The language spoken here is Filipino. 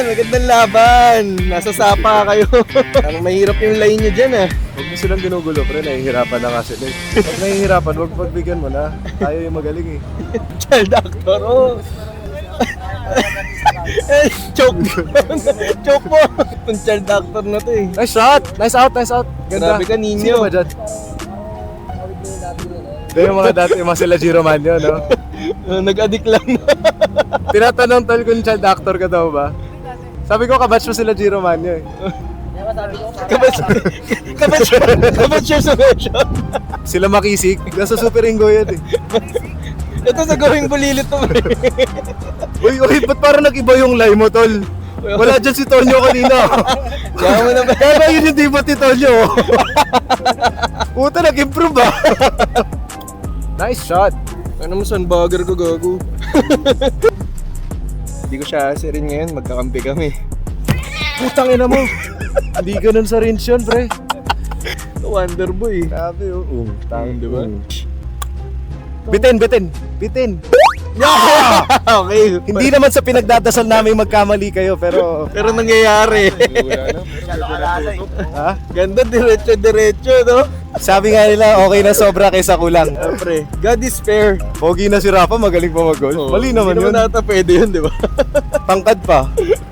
magandang laban. Nasa sapa kayo. Parang mahirap yung line nyo dyan ah. Huwag mo silang ginugulo, pre. Nahihirapan na kasi. Pag nahihirapan, huwag pagbigyan mo na. Tayo yung magaling eh. Child actor, oh. Choke. Choke mo. Itong child actor na to eh. Nice shot! Nice out! Nice out! Ganda. Grabe ka, Nino. Sino ba dyan? Ito yung mga dati, yung mga sila Giro Manyo, no? Nag-addict lang. Tinatanong tol kung child actor ka daw ba? Sabi ko, kabatch mo sila Giro Manyo eh. Kabatch your solution. Sila Makisig, nasa Super Ingo yan eh. Ito sa gawing bulilit to. Uy, ba't parang nag-iba yung lie mo, tol? Wala dyan si Tonyo kanina. Kaya mo na ba? Kaya ba yun yung debut ni Tonyo? Puta, nag-improve ba? Nice shot. Ano mo sunbagger ko, gago? Hindi ko siya asirin ngayon, magkakampi kami. Putang ina mo. Hindi ganun sa range yun, pre. Wonder boy. Grabe, oh. Di ba? Bitin. Okay. Hindi naman sa pinagdadasal namin magkamali kayo, pero... Pero nangyayari. Ha? Ganda, diretso, no? Sabi nga nila, okay na sobra kaysa kulang. Siyempre, God is fair. Pogi na si Rafa, magaling pa mag-goal. Mali naman Hindi yun. naman nata pwede yun, di ba? Tangkad pa.